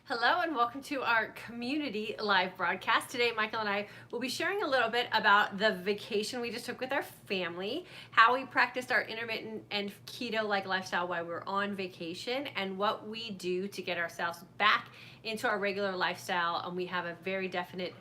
Hello and welcome to our community live broadcast. Today, Michael and I will be sharing a little bit about the vacation we just took with our family, how we practiced our intermittent and keto-like lifestyle while we were on vacation, and what we do to get ourselves back into our regular lifestyle. And we have a very definite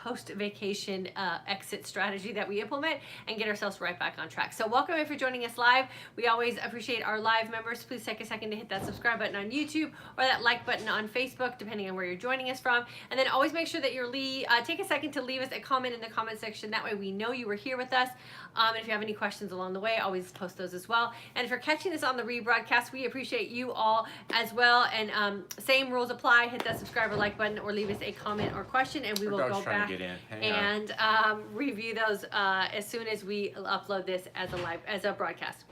post-vacation exit strategy that we implement and get ourselves right back on track. So welcome if you're joining us live. We always appreciate our live members. Please take a second to hit that subscribe button on YouTube or that like button on Facebook, depending on where you're joining us from. And then always make sure that you're take a second to leave us a comment in the comment section. That way we know you were here with us. And if you have any questions along the way, always post those as well. And if you're catching this on the rebroadcast, we appreciate you all as well. And same rules apply. Hit that subscribe or like button or leave us a comment or question, and we will go back and review those as soon as we upload this as a broadcast.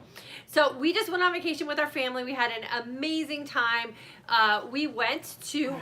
So we just went on vacation with our family. We had an amazing time. We went to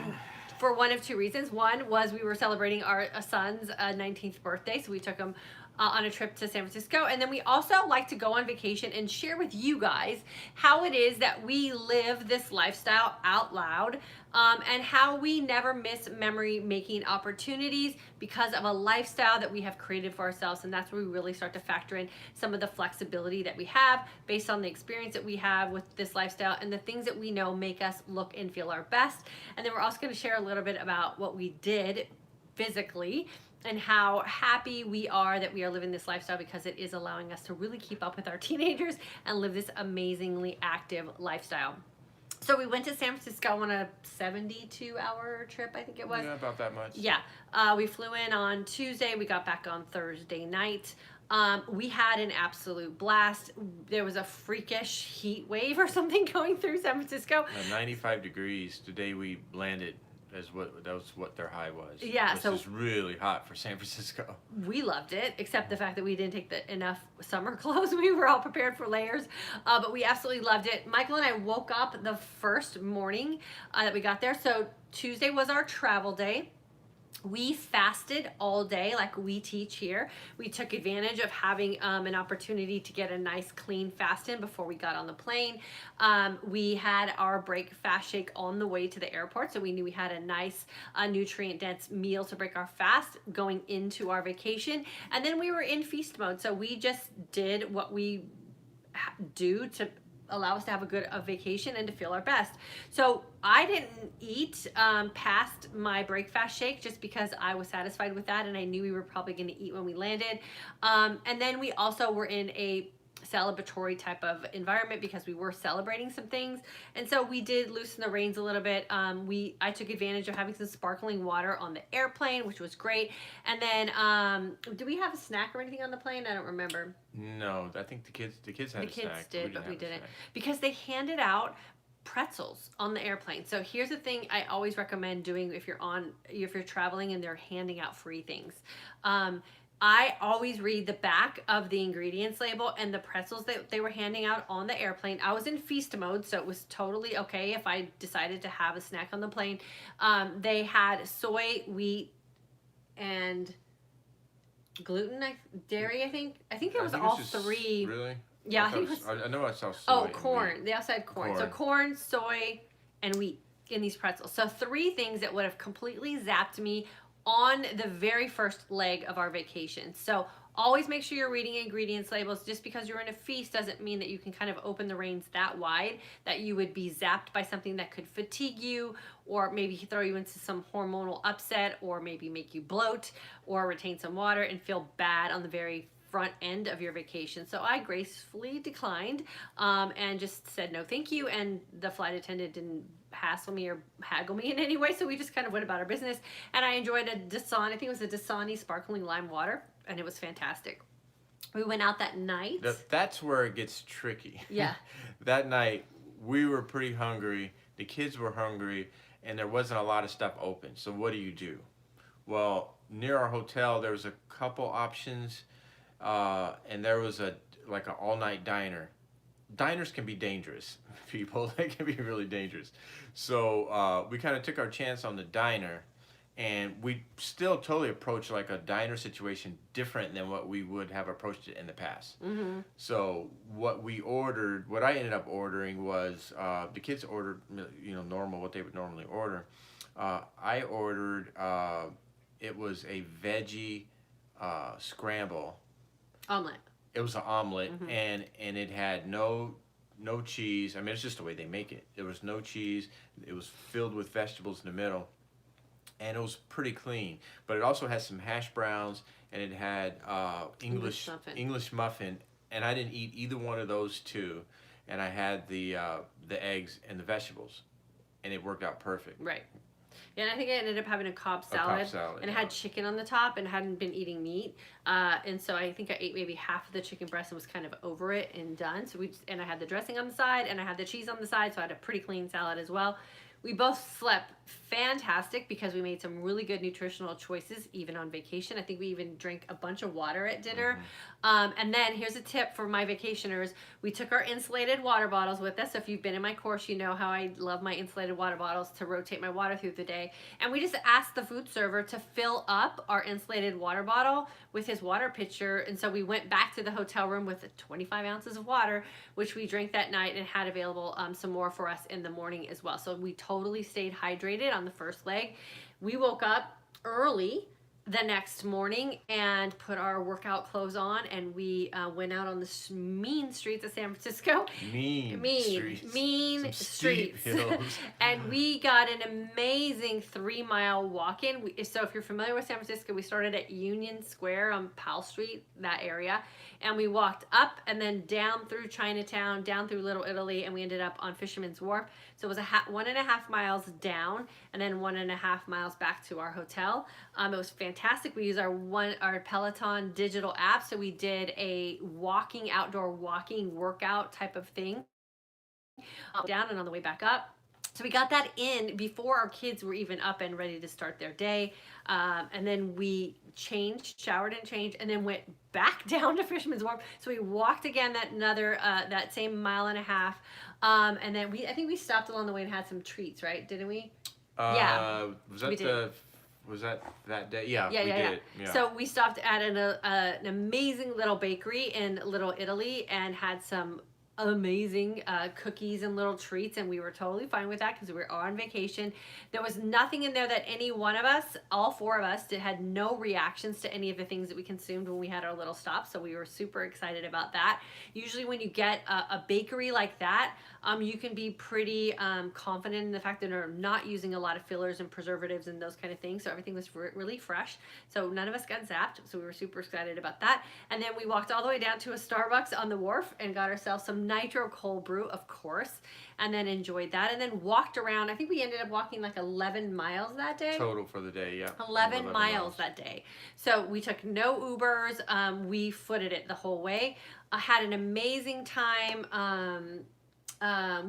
for one of two reasons. One was we were celebrating our son's 19th birthday, so we took him on a trip to San Francisco. And then we also like to go on vacation and share with you guys how it is that we live this lifestyle out loud, and how we never miss memory making opportunities because of a lifestyle that we have created for ourselves. And that's where we really start to factor in some of the flexibility that we have based on the experience that we have with this lifestyle and the things that we know make us look and feel our best. And then we're also going to share a little bit about what we did physically and how happy we are that we are living this lifestyle, because it is allowing us to really keep up with our teenagers and live this amazingly active lifestyle. So we went to San Francisco on a 72-hour trip, I think it was. Yeah, about that much. Yeah. We flew in on Tuesday. We got back on Thursday night. We had an absolute blast. There was a freakish heat wave or something going through San Francisco. 95 degrees the day we landed. That was what their high was. Yeah, so it's really hot for San Francisco. We loved it, except the fact that we didn't take enough summer clothes. We were all prepared for layers, but we absolutely loved it. Michael and I woke up the first morning that we got there. So Tuesday was our travel day. We fasted all day like we teach here. We took advantage of having an opportunity to get a nice clean fast in before we got on the plane. We had our break fast shake on the way to the airport, so we knew we had a nice nutrient dense meal to break our fast going into our vacation. And then we were in feast mode, so we just did what we do to allow us to have a vacation and to feel our best. So I didn't eat past my breakfast shake just because I was satisfied with that, and I knew we were probably going to eat when we landed. And then we also were in a celebratory type of environment because we were celebrating some things, and so we did loosen the reins a little bit. I took advantage of having some sparkling water on the airplane, which was great. And then do we have a snack or anything on the plane? I don't remember. No, I think the kids had a snack. The kids did, but we didn't, because they handed out pretzels on the airplane. So here's the thing I always recommend doing if you're traveling and they're handing out free things. I always read the back of the ingredients label, and the pretzels that they were handing out on the airplane. I was in feast mode, so it was totally okay if I decided to have a snack on the plane. They had soy, wheat, and gluten, dairy, I think. I think it was all three. Really? Yeah, I think it was. I know I saw soy. Oh, corn. They also had corn. So corn, soy, and wheat in these pretzels. So three things that would have completely zapped me on the very first leg of our vacation. So always make sure you're reading ingredients labels. Just because you're in a feast doesn't mean that you can kind of open the reins that wide that you would be zapped by something that could fatigue you, or maybe throw you into some hormonal upset, or maybe make you bloat or retain some water and feel bad on the very front end of your vacation. So I gracefully declined and just said no thank you, and the flight attendant didn't hassle me or haggle me in any way, so we just kind of went about our business. And I enjoyed a Dasani, I think it was a Dasani sparkling lime water, and it was fantastic. We went out that night. That's where it gets tricky. Yeah. That night we were pretty hungry, the kids were hungry, and there wasn't a lot of stuff open. So what do? Well, near our hotel there was a couple options, and there was like an all-night diner. Diners can be dangerous, people. They can be really dangerous. So we kind of took our chance on the diner, and we still totally approach like a diner situation different than what we would have approached it in the past. Mm-hmm. So what I ended up ordering was the kids ordered, normal what they would normally order. I ordered it was a veggie scramble. Omelet. It was an omelet, Mm-hmm. and it had no cheese. I mean, it's just the way they make it. There was no cheese. It was filled with vegetables in the middle, and it was pretty clean. But it also had some hash browns, and it had English muffin. And I didn't eat either one of those two, and I had the eggs and the vegetables, and it worked out perfect. Right. Yeah, and I think I ended up having a Cobb salad, and it had chicken on the top, and hadn't been eating meat, and so I think I ate maybe half of the chicken breast and was kind of over it and done. So and I had the dressing on the side, and I had the cheese on the side, so I had a pretty clean salad as well. We both slept fantastic because we made some really good nutritional choices even on vacation. I think we even drank a bunch of water at dinner. And then here's a tip for my vacationers. We took our insulated water bottles with us. So if you've been in my course, you know how I love my insulated water bottles to rotate my water through the day. And we just asked the food server to fill up our insulated water bottle with his water pitcher. And so we went back to the hotel room with 25 ounces of water, which we drank that night and had available some more for us in the morning as well. So we totally stayed hydrated on the first leg. We woke up early the next morning and put our workout clothes on, and we went out on the mean streets of San Francisco. Mean streets. And we got an amazing 3-mile walk-in. So if you're familiar with San Francisco, we started at Union Square on Powell Street, that area, and we walked up and then down through Chinatown, down through Little Italy, and we ended up on Fisherman's Wharf. So it was 1.5 miles down and then 1.5 miles back to our hotel. It was fantastic. We used our Peloton digital app, so we did a outdoor walking workout type of thing down and on the way back up. So we got that in before our kids were even up and ready to start their day. And then we showered and changed, and then went back down to Fisherman's Wharf. So we walked again that same 1.5 miles. And then I think we stopped along the way and had some treats, right? Didn't we? Yeah. Was that day? Yeah, we yeah. did. Yeah. So we stopped at an amazing little bakery in Little Italy and had some amazing cookies and little treats, and we were totally fine with that because we were on vacation. There was nothing in there that any one of us, all 4 of us, had no reactions to any of the things that we consumed when we had our little stop, so we were super excited about that. Usually when you get a bakery like that, you can be pretty confident in the fact that they're not using a lot of fillers and preservatives and those kind of things, so everything was really fresh. So none of us got zapped, so we were super excited about that. And then we walked all the way down to a Starbucks on the wharf and got ourselves some nitro cold brew, of course, and then enjoyed that, and then walked around. I think we ended up walking like 11 miles that day. Total for the day, yeah. 11 miles that day. So we took no Ubers. We footed it the whole way. I had an amazing time.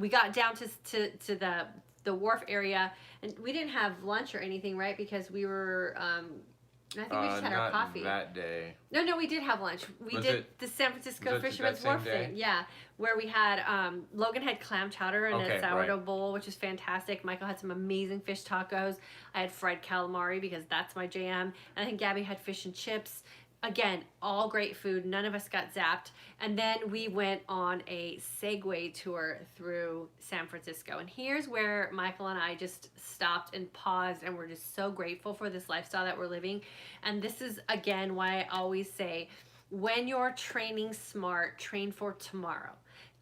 We got down to the wharf area, and we didn't have lunch or anything, right? Because we were I think we just had our coffee. That day. No, we did have lunch. We did the San Francisco Fisherman's Wharf thing. Yeah, where we had, Logan had clam chowder and a sourdough bowl, which is fantastic. Michael had some amazing fish tacos. I had fried calamari because that's my jam. And I think Gabby had fish and chips. Again, all great food. None of us got zapped. And then we went on a Segway tour through San Francisco. And here's where Michael and I just stopped and paused, and we're just so grateful for this lifestyle that we're living. And this is, again, why I always say, when you're training smart, train for tomorrow.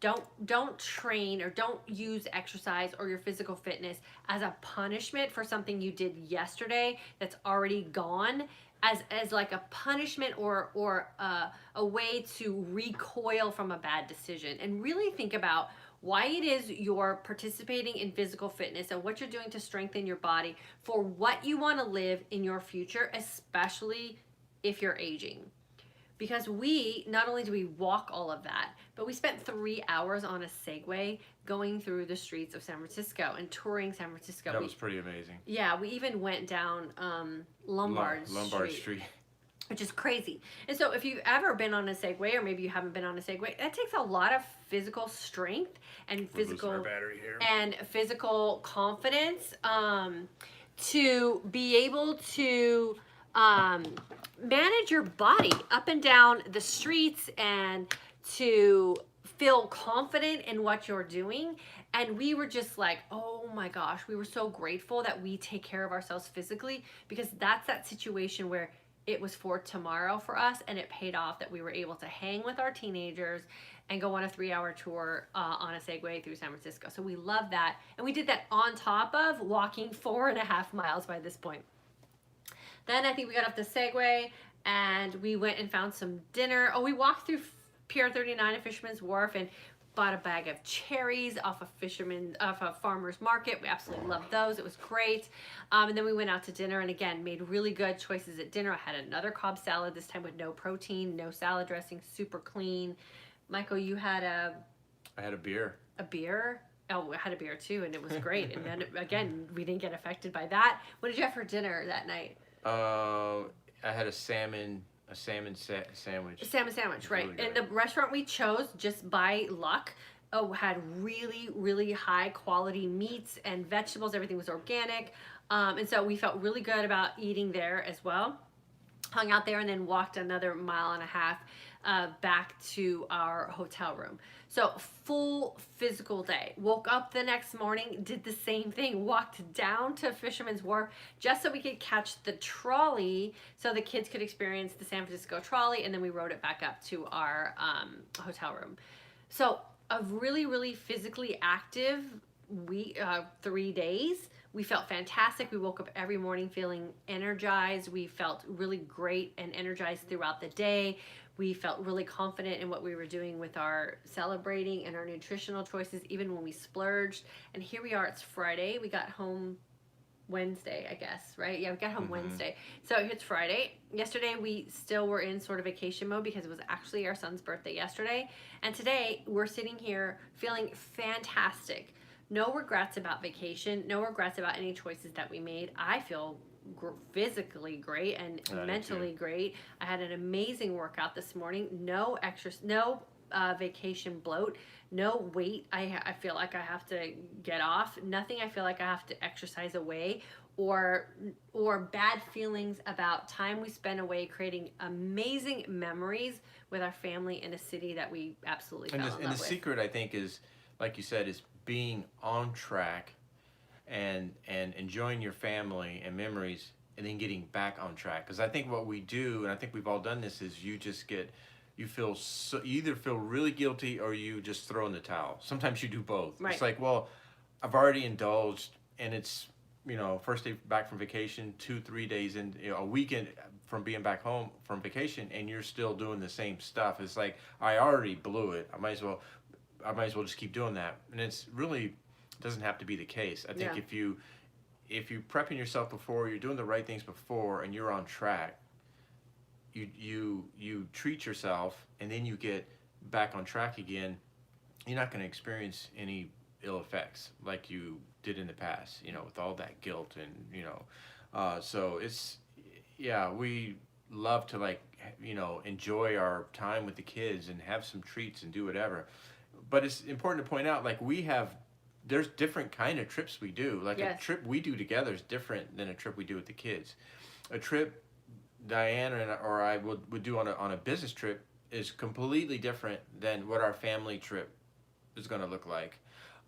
Don't train or don't use exercise or your physical fitness as a punishment for something you did yesterday that's already gone, as like a punishment or a way to recoil from a bad decision. And really think about why it is you're participating in physical fitness and what you're doing to strengthen your body for what you want to live in your future, especially if you're aging. Because not only do we walk all of that, but we spent 3 hours on a Segway going through the streets of San Francisco and touring San Francisco. That was pretty amazing. Yeah, we even went down Lombard Street, which is crazy. And so if you've ever been on a Segway, or maybe you haven't been on a Segway, that takes a lot of physical strength and physical confidence. to be able to um, manage your body up and down the streets and to feel confident in what you're doing. And we were just like, oh my gosh, we were so grateful that we take care of ourselves physically, because that's that situation where it was for tomorrow for us, and it paid off that we were able to hang with our teenagers and go on a 3-hour tour on a Segway through San Francisco. So we love that. And we did that on top of walking 4.5 miles by this point. Then I think we got off the Segway and we went and found some dinner. Oh, we walked through Pier 39 at Fisherman's Wharf and bought a bag of cherries off a farmer's market. We absolutely loved those. It was great. And then we went out to dinner and again made really good choices at dinner. I had another Cobb salad, this time with no protein, no salad dressing, super clean. Michael, you had I had a beer. A beer? Oh, I had a beer too, and it was great. And then again, we didn't get affected by that. What did you have for dinner that night? I had a salmon sandwich. A salmon sandwich, right? Really And the restaurant we chose, just by luck, had really, really high quality meats and vegetables. Everything was organic, and so we felt really good about eating there as well. Hung out there and then walked another 1.5 miles back to our hotel room. So full physical day. Woke up the next morning, did the same thing, walked down to Fisherman's Wharf just so we could catch the trolley so the kids could experience the San Francisco trolley, and then we rode it back up to our hotel room. So a really, really physically active 3 days. We felt fantastic. We woke up every morning feeling energized. We felt really great and energized throughout the day. We felt really confident in what we were doing with our celebrating and our nutritional choices, even when we splurged. And here we are, it's Friday. We got home Wednesday, I guess, right? Yeah, we got home Wednesday. So it's Friday. Yesterday, we still were in sort of vacation mode because it was actually our son's birthday yesterday. And today, we're sitting here feeling fantastic. No regrets about vacation. No regrets about any choices that we made. I feel physically great and mentally great. I had an amazing workout this morning. No vacation bloat. No weight I feel like I have to get off. Nothing I feel like I have to exercise away, or bad feelings about time we spent away creating amazing memories with our family in a city that we absolutely fell in love with. And the secret, I think, is, like you said, is being on track and enjoying your family and memories, and then getting back on track. Because I think what we do, and I think we've all done this, is you either feel really guilty or you just throw in the towel. Sometimes you do both. Right. It's like, well, I've already indulged, and it's, first day back from vacation, 2-3 days in, a weekend from being back home from vacation, and you're still doing the same stuff. It's like, I already blew it. I might as well just keep doing that. And it's really doesn't have to be the case. I think if you prepping yourself before, you're doing the right things before, and you're on track, you treat yourself, and then you get back on track again, you're not going to experience any ill effects like you did in the past, with all that guilt and, so it's, we love to enjoy our time with the kids and have some treats and do whatever. But it's important to point out, there's different kind of trips we do. A trip we do together is different than a trip we do with the kids. A trip Diane or I would do on a business trip is completely different than what our family trip is going to look like.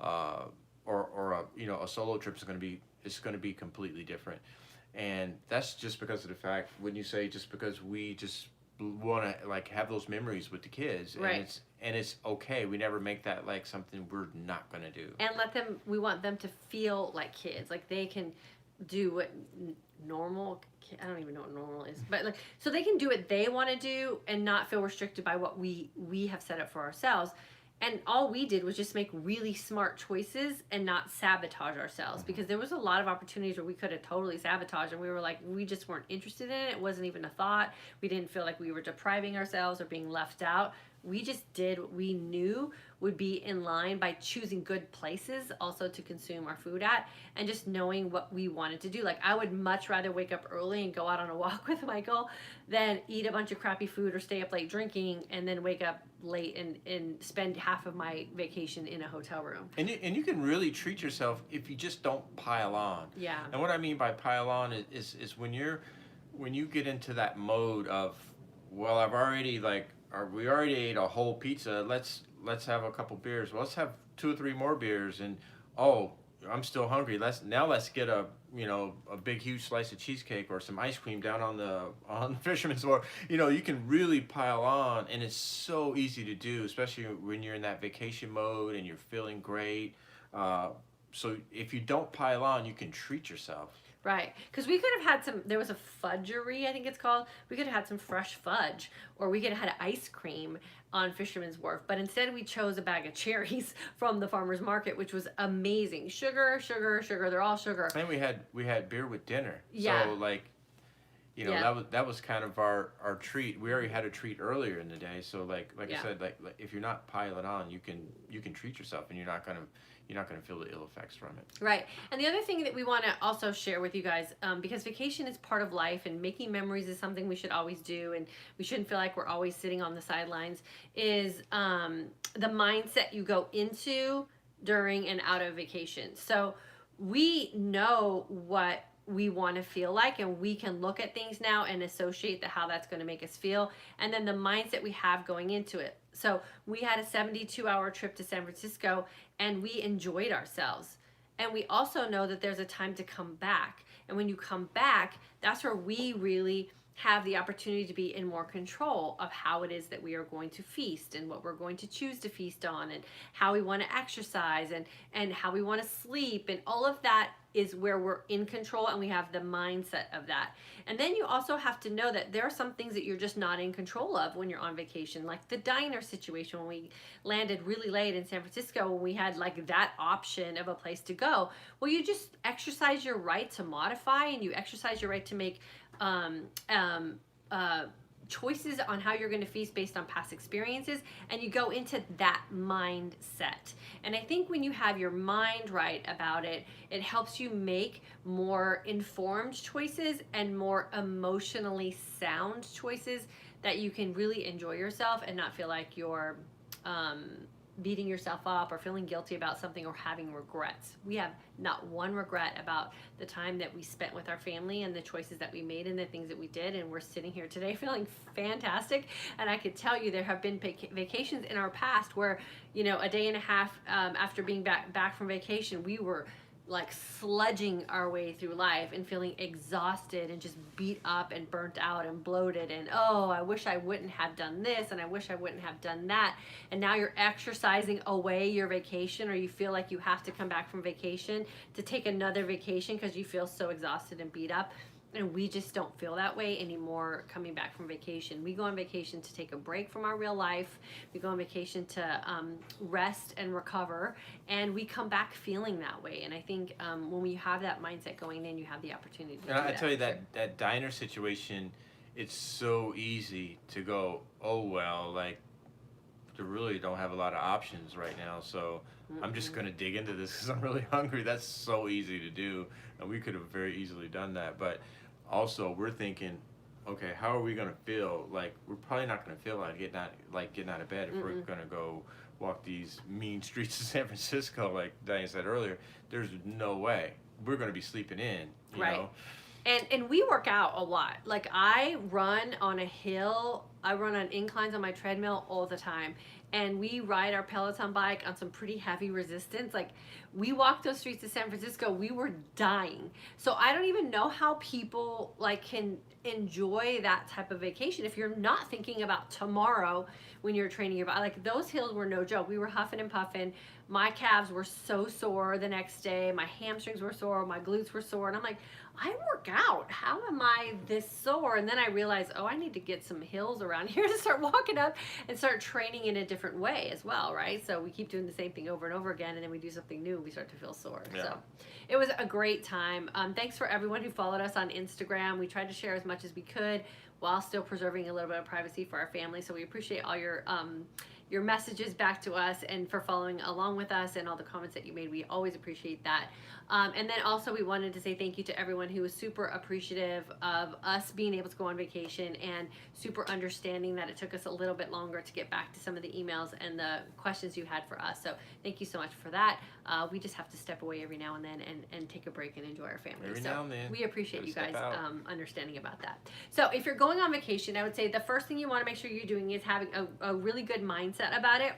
Or a solo trip is going to be completely different. And that's just because of the fact, when you say just because we just want to have those memories with the kids, right? And it's okay. We never make that something we're not gonna do. And we want them to feel like kids, like they can do what normal. I don't even know what normal is, but so they can do what they want to do and not feel restricted by what we have set up for ourselves. And all we did was just make really smart choices and not sabotage ourselves, because there was a lot of opportunities where we could have totally sabotaged, and we were we just weren't interested in it. It wasn't even a thought. We didn't feel like we were depriving ourselves or being left out. We just did what we knew would be in line by choosing good places also to consume our food at, and just knowing what we wanted to do. Like, I would much rather wake up early and go out on a walk with Michael than eat a bunch of crappy food or stay up late drinking and then wake up late and spend half of my vacation in a hotel room. And you can really treat yourself if you just don't pile on. Yeah. And what I mean by pile on is when you get into that mode of, well, we already ate a whole pizza. Let's have a couple beers. Well, let's have 2 or 3 more beers. And oh, I'm still hungry. Let's get a big huge slice of cheesecake or some ice cream down on the Fisherman's Wharf. You can really pile on, and it's so easy to do, especially when you're in that vacation mode and you're feeling great. So if you don't pile on, you can treat yourself. Right, because we could have had there was a fudgery, I think it's called. We could have had some fresh fudge, or we could have had ice cream on Fisherman's Wharf. But instead we chose a bag of cherries from the farmer's market, which was amazing. Sugar, sugar, sugar, they're all sugar. And we had beer with dinner. Yeah. So that was kind of our treat. We already had a treat earlier in the day. So like I said, like if you're not piling on, you can treat yourself, and you're not gonna feel the ill effects from it. Right. And the other thing that we want to also share with you guys, because vacation is part of life and making memories is something we should always do, and we shouldn't feel like we're always sitting on the sidelines, is the mindset you go into during and out of vacation. So we know what we want to feel like, and we can look at things now and associate how that's going to make us feel, and then the mindset we have going into it. So we had a 72-hour trip to San Francisco, and we enjoyed ourselves. And we also know that there's a time to come back. And when you come back, that's where we really have the opportunity to be in more control of how it is that we are going to feast, and what we're going to choose to feast on, and how we want to exercise, and how we want to sleep, and all of that is where we're in control, and we have the mindset of that. And then you also have to know that there are some things that you're just not in control of when you're on vacation, like the diner situation when we landed really late in San Francisco, when we had like that option of a place to go. Well, you just exercise your right to modify, and you exercise your right to make choices on how you're going to feast based on past experiences, and you go into that mindset. And I think when you have your mind right about it, it helps you make more informed choices and more emotionally sound choices that you can really enjoy yourself and not feel like you're beating yourself up or feeling guilty about something or having regrets. We have not one regret about the time that we spent with our family and the choices that we made and the things that we did, and we're sitting here today feeling fantastic. And I could tell you there have been vacations in our past where, a day and a half after being back from vacation, we were like sludging our way through life and feeling exhausted and just beat up and burnt out and bloated, and oh, I wish I wouldn't have done this, and I wish I wouldn't have done that. And now you're exercising away your vacation, or you feel like you have to come back from vacation to take another vacation because you feel so exhausted and beat up. And we just don't feel that way anymore coming back from vacation. We go on vacation to take a break from our real life. We go on vacation to rest and recover. And we come back feeling that way. And I think when we have that mindset going in, you have the opportunity to do that. And I tell you, that diner situation, it's so easy to go, oh, well, like, they really don't have a lot of options right now. So I'm just going to dig into this because I'm really hungry. That's so easy to do. And we could have very easily done that. But also, we're thinking, okay, how are we going to feel? Like, we're probably not going to feel like getting out of bed if we're going to go walk these mean streets of San Francisco, like Diane said earlier. There's no way. We're going to be sleeping in, you know? And we work out a lot. Like, I run on a hill. I run on inclines on my treadmill all the time. And we ride our Peloton bike on some pretty heavy resistance. Like, we walked those streets of San Francisco, we were dying. So I don't even know how people can enjoy that type of vacation if you're not thinking about tomorrow when you're training your body. Like, those hills were no joke. We were huffing and puffing. My calves were so sore the next day. My hamstrings were sore. My glutes were sore. And I'm like, I work out. How am I this sore? And then I realized, oh, I need to get some hills around here to start walking up and start training in a different way as well, right? So we keep doing the same thing over and over again, and then we do something new we start to feel sore. Yeah. So it was a great time. Thanks for everyone who followed us on Instagram. We tried to share as much as we could while still preserving a little bit of privacy for our family. So we appreciate all your messages back to us and for following along with us and all the comments that you made. We always appreciate that. And then also we wanted to say thank you to everyone who was super appreciative of us being able to go on vacation and super understanding that it took us a little bit longer to get back to some of the emails and the questions you had for us. So thank you so much for that. We just have to step away every now and then and take a break and enjoy our family. Every so now and then. we appreciate you guys understanding about that. So if you're going on vacation, I would say the first thing you want to make sure you're doing is having a really good mindset about it.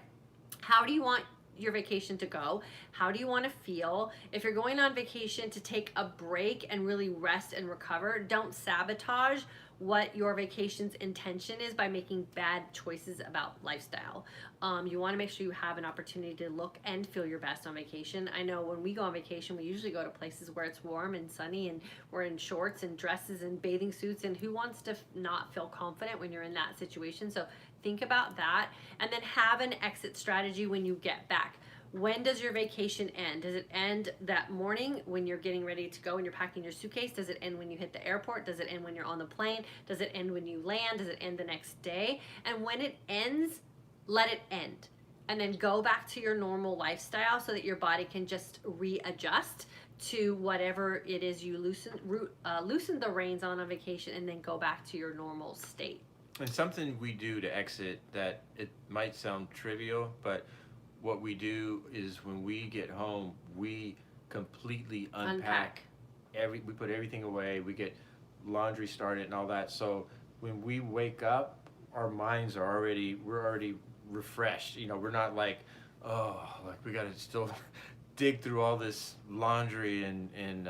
How do you want your vacation to go? How do you want to feel? If you're going on vacation to take a break and really rest and recover, don't sabotage what your vacation's intention is by making bad choices about lifestyle. You want to make sure you have an opportunity to look and feel your best on vacation. I know when we go on vacation, we usually go to places where it's warm and sunny and we're in shorts and dresses and bathing suits, and who wants to not feel confident when you're in that situation? So think about that, and then have an exit strategy when you get back. When does your vacation end? Does it end that morning when you're getting ready to go and you're packing your suitcase? Does it end when you hit the airport? Does it end when you're on the plane? Does it end when you land? Does it end the next day? And when it ends, let it end. And then go back to your normal lifestyle so that your body can just readjust to whatever it is you loosen the reins on vacation, and then go back to your normal state. And something we do to exit that it might sound trivial, but what we do is when we get home, we completely unpack. We put everything away. We get laundry started and all that. So when we wake up, our minds are we're already refreshed. You know, we're not like, oh, like we got to still dig through all this laundry and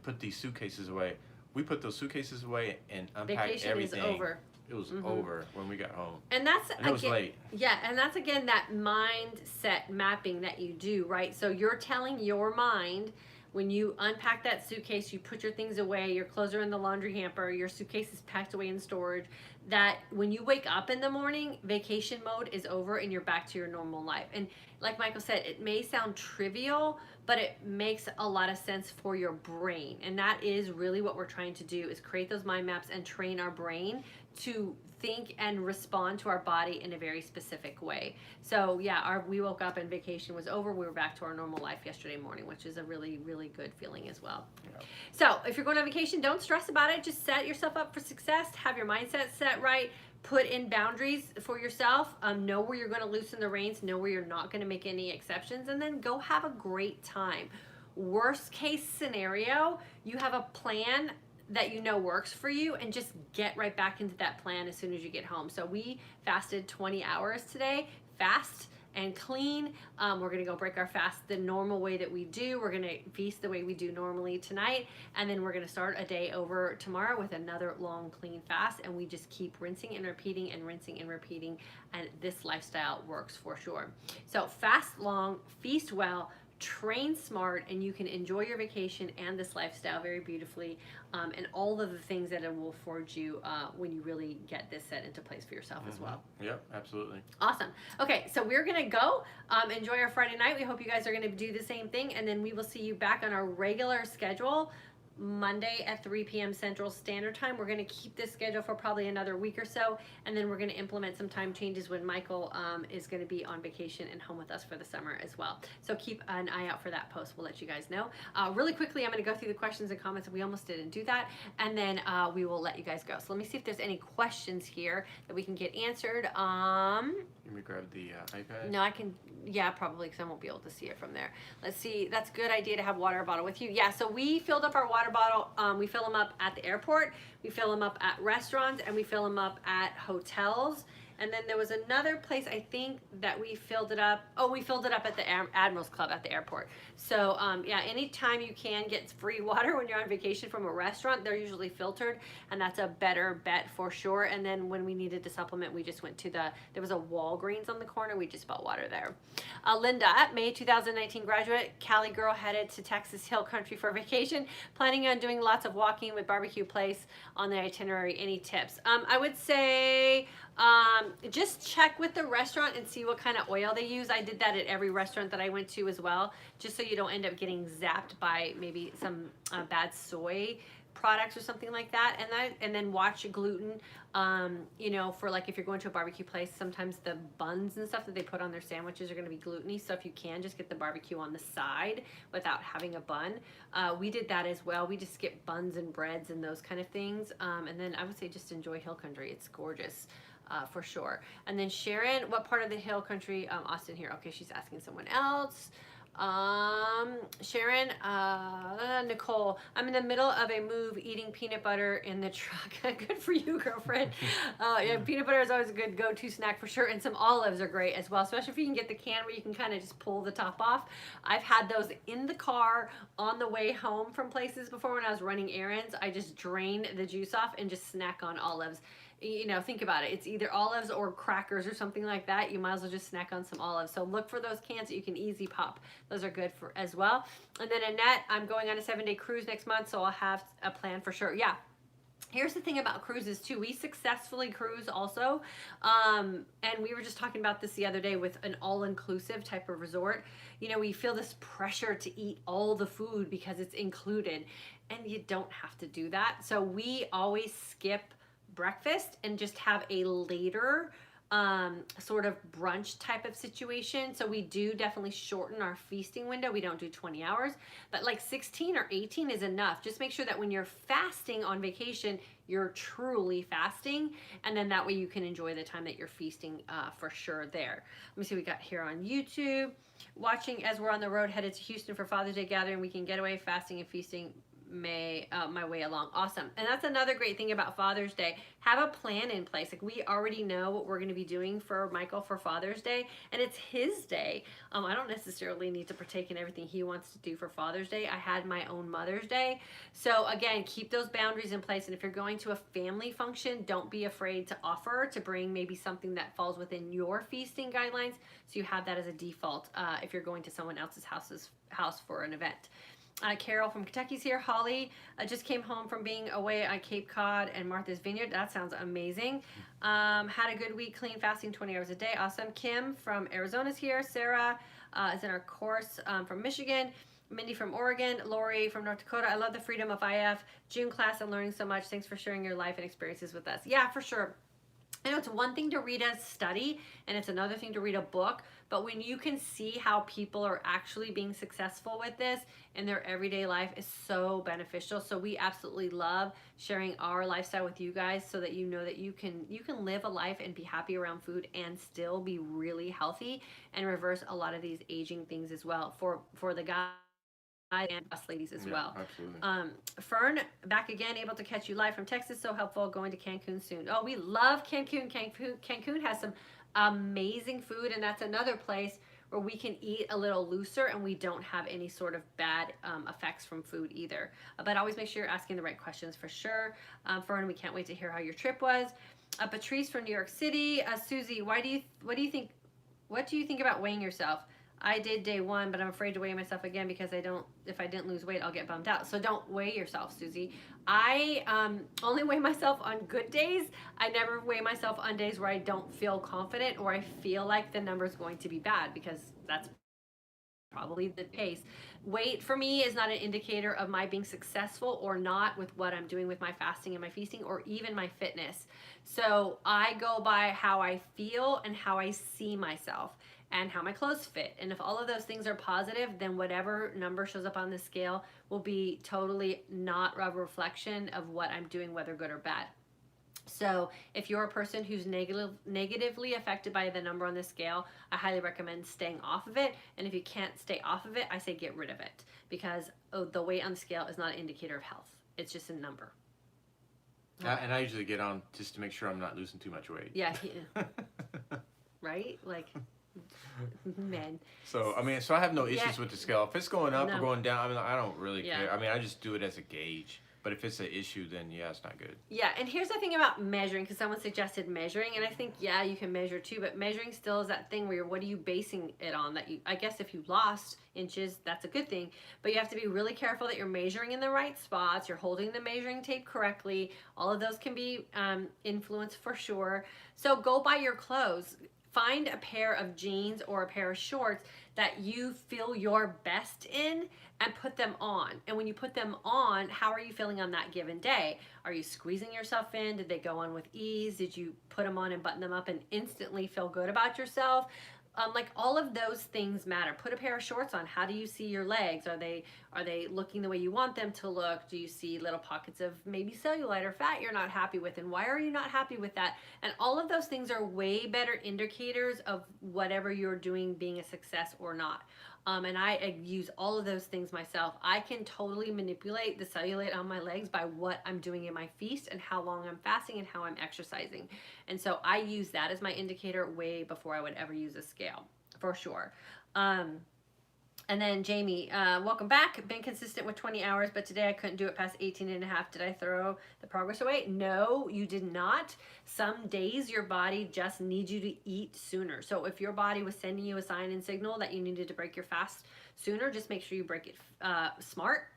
put these suitcases away. We put those suitcases away and unpack Vacation everything. Is over. It was over when we got home. And that's it was late. Yeah, and that's again that mindset mapping that you do, right? So you're telling your mind, when you unpack that suitcase, you put your things away, your clothes are in the laundry hamper, your suitcase is packed away in storage, that when you wake up in the morning, vacation mode is over and you're back to your normal life. And like Michael said, it may sound trivial, but it makes a lot of sense for your brain. And that is really what we're trying to do, is create those mind maps and train our brain to think and respond to our body in a very specific way. So yeah, we woke up and vacation was over. We were back to our normal life yesterday morning, which is a really, really good feeling as well. Yeah. So if you're going on vacation, don't stress about it. Just set yourself up for success. Have your mindset set right. Put in boundaries for yourself. Know where you're going to loosen the reins. Know where you're not going to make any exceptions. And then go have a great time. Worst case scenario, you have a plan that you know works for you, and just get right back into that plan as soon as you get home. So we fasted 20 hours today, fast and clean. We're gonna go break our fast the normal way that we do. We're gonna feast the way we do normally tonight, and then we're gonna start a day over tomorrow with another long, clean fast, and we just keep rinsing and repeating and rinsing and repeating, and this lifestyle works for sure. So fast long, feast well, train smart, and you can enjoy your vacation and this lifestyle very beautifully, and all of the things that it will afford you when you really get this set into place for yourself as well. Yep, absolutely. Awesome. Okay, so we're gonna go enjoy our Friday night. We hope you guys are gonna do the same thing, and then we will see you back on our regular schedule Monday at 3 p.m. Central Standard Time. We're going to keep this schedule for probably another week or so, and then we're going to implement some time changes when Michael is going to be on vacation and home with us for the summer as well. So keep an eye out for that post. We'll let you guys know. Really quickly, I'm going to go through the questions and comments. We almost didn't do that, and then we will let you guys go. So let me see if there's any questions here that we can get answered. Let me grab the iPad. No, I can, yeah, probably, because I won't be able to see it from there. Let's see, that's a good idea to have water bottle with you. Yeah, so we filled up our water bottle. We fill them up at the airport, we fill them up at restaurants, and we fill them up at hotels. And then there was another place, I think, that we filled it up. Oh, we filled it up at the Admirals Club at the airport. So, yeah, anytime you can get free water when you're on vacation from a restaurant, they're usually filtered, and that's a better bet for sure. And then when we needed to supplement, we just went to there was a Walgreens on the corner. We just bought water there. Linda, May 2019 graduate, Cali girl headed to Texas Hill Country for vacation, planning on doing lots of walking with barbecue place on the itinerary. Any tips? I would say Just check with the restaurant and see what kind of oil they use. I did that at every restaurant that I went to as well, just so you don't end up getting zapped by maybe some bad soy products or something like that. And then watch gluten. You know, for like if you're going to a barbecue place, sometimes the buns and stuff that they put on their sandwiches are going to be gluten-y. So if you can, just get the barbecue on the side without having a bun. We did that as well. We just skipped buns and breads and those kind of things. And then I would say just enjoy Hill Country. It's gorgeous. For sure. And then Sharon, what part of the Hill Country? Austin here. Okay, she's asking someone else. Sharon, Nicole, I'm in the middle of a move eating peanut butter in the truck. Good for you, girlfriend. Yeah, peanut butter is always a good go-to snack for sure. And some olives are great as well, especially if you can get the can where you can kind of just pull the top off. I've had those in the car on the way home from places before when I was running errands. I just drain the juice off and just snack on olives. You know, think about it. It's either olives or crackers or something like that. You might as well just snack on some olives. So look for those cans that you can easy pop. Those are good for as well. And then Annette, I'm going on a 7-day cruise next month, so I'll have a plan for sure. Yeah. Here's the thing about cruises too. We successfully cruise also. And we were just talking about this the other day with an all-inclusive type of resort. You know, we feel this pressure to eat all the food because it's included. And you don't have to do that. So we always skip breakfast and just have a later sort of brunch type of situation. So we do definitely shorten our feasting window. We don't do 20 hours, but like 16 or 18 is enough. Just make sure that when you're fasting on vacation, you're truly fasting, and then that way you can enjoy the time that you're feasting for sure there. Let me see what we got here on YouTube. Watching as we're on the road headed to Houston for Father's Day gathering, we can get away fasting and feasting my way along. Awesome. And that's another great thing about Father's Day. Have a plan in place. Like we already know what we're going to be doing for Michael for Father's Day, and it's his day. I don't necessarily need to partake in everything he wants to do for Father's Day. I had my own Mother's Day. So again, keep those boundaries in place. And if you're going to a family function, don't be afraid to offer to bring maybe something that falls within your feasting guidelines. So you have that as a default if you're going to someone else's house for an event. Carol from Kentucky's here. Holly just came home from being away on Cape Cod and Martha's Vineyard. That sounds amazing. Had a good week, clean fasting 20 hours a day. Awesome. Kim from Arizona's here. Sarah is in our course from Michigan. Mindy from Oregon. Lori from North Dakota. I love the freedom of IF. June class, I'm learning so much. Thanks for sharing your life and experiences with us. Yeah, for sure. I know it's one thing to read a study and it's another thing to read a book, but when you can see how people are actually being successful with this in their everyday life is so beneficial. So we absolutely love sharing our lifestyle with you guys so that you know that you can live a life and be happy around food and still be really healthy and reverse a lot of these aging things as well for the guys and us ladies as well. Absolutely. Fern, back again, able to catch you live from Texas. So helpful. Going to Cancun soon. Oh, we love Cancun. Cancun has some amazing food, and that's another place where we can eat a little looser and we don't have any sort of bad effects from food either. But always make sure you're asking the right questions for sure. Fern, we can't wait to hear how your trip was. Patrice from New York City. Susie, what do you think about weighing yourself? I did day 1, but I'm afraid to weigh myself again because if I didn't lose weight, I'll get bummed out. So don't weigh yourself, Susie. I only weigh myself on good days. I never weigh myself on days where I don't feel confident or I feel like the number's going to be bad, because that's probably the case. Weight for me is not an indicator of my being successful or not with what I'm doing with my fasting and my feasting or even my fitness. So I go by how I feel and how I see myself and how my clothes fit. And if all of those things are positive, then whatever number shows up on the scale will be totally not a reflection of what I'm doing, whether good or bad. So if you're a person who's negatively affected by the number on the scale, I highly recommend staying off of it. And if you can't stay off of it, I say get rid of it, because the weight on the scale is not an indicator of health. It's just a number. And I usually get on just to make sure I'm not losing too much weight. Yeah. Right? Like, Men. So so I have no Yeah. issues with the scale. If it's going up or No. going down, I don't really Yeah. care. I just do it as a gauge. But if it's an issue, then yeah, it's not good. Yeah, and here's the thing about measuring, because someone suggested measuring, and I think, yeah, you can measure too, but measuring still is that thing where what are you basing it on? That I guess if you lost inches, that's a good thing, but you have to be really careful that you're measuring in the right spots, you're holding the measuring tape correctly. All of those can be influenced for sure. So go buy your clothes. Find a pair of jeans or a pair of shorts that you feel your best in and put them on. And when you put them on, how are you feeling on that given day? Are you squeezing yourself in? Did they go on with ease? Did you put them on and button them up and instantly feel good about yourself? Like all of those things matter. Put a pair of shorts on. How do you see your legs? Are they looking the way you want them to look? Do you see little pockets of maybe cellulite or fat you're not happy with? And why are you not happy with that? And all of those things are way better indicators of whatever you're doing being a success or not. And I use all of those things myself. I can totally manipulate the cellulite on my legs by what I'm doing in my feast and how long I'm fasting and how I'm exercising. And so I use that as my indicator way before I would ever use a scale, for sure. And then Jamie, welcome back. Been consistent with 20 hours, but today I couldn't do it past 18 and a half. Did I throw the progress away? No, you did not. Some days your body just needs you to eat sooner. So if your body was sending you a sign and signal that you needed to break your fast sooner, just make sure you break it smart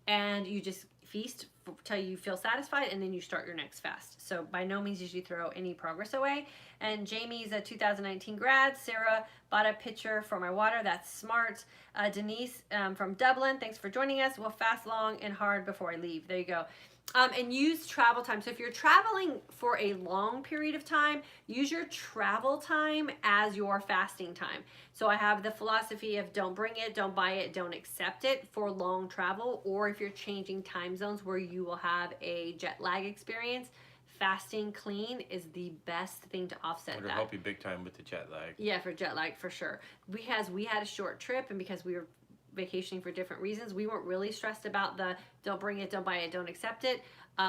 and you just feast till you feel satisfied, and then you start your next fast. So by no means did you throw any progress away. And Jamie's a 2019 grad. Sarah bought a pitcher for my water. That's smart. Denise from Dublin, thanks for joining us. We'll fast long and hard before I leave. There you go. And use travel time. So if you're traveling for a long period of time, use your travel time as your fasting time. So I have the philosophy of don't bring it, don't buy it, don't accept it for long travel, or if you're changing time zones where you will have a jet lag experience, fasting clean is the best thing to offset It'll that. help you big time with the jet lag. Yeah, for jet lag, for sure. We had a short trip, and because we were vacationing for different reasons, we weren't really stressed about the don't bring it, don't buy it, don't accept it.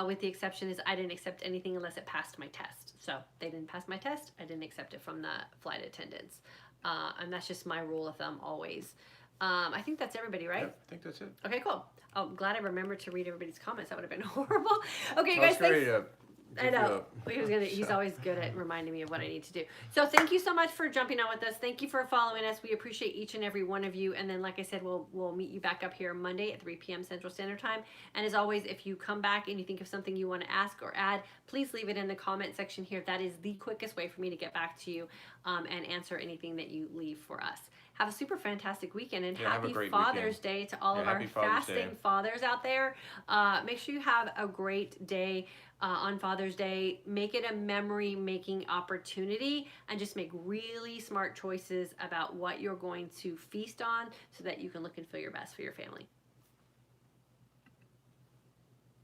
With the exception is I didn't accept anything unless it passed my test. So they didn't pass my test, I didn't accept it from the flight attendants. And that's just my rule of thumb always. I think that's everybody, right? Yep, I think that's it. Okay, cool. Oh, I'm glad I remembered to read everybody's comments. That would have been horrible. Okay, Well, guys, it's great, thanks. I know. He's always good at reminding me of what I need to do. So thank you so much for jumping on with us. Thank you for following us. We appreciate each and every one of you. And then, like I said, we'll meet you back up here Monday at 3 p.m. Central Standard Time. And as always, if you come back and you think of something you want to ask or add, please leave it in the comment section here. That is the quickest way for me to get back to you and answer anything that you leave for us. Have a super fantastic weekend, and happy Father's Day to all of our fasting fathers out there. Make sure you have a great day on Father's Day. Make it a memory-making opportunity, and just make really smart choices about what you're going to feast on so that you can look and feel your best for your family.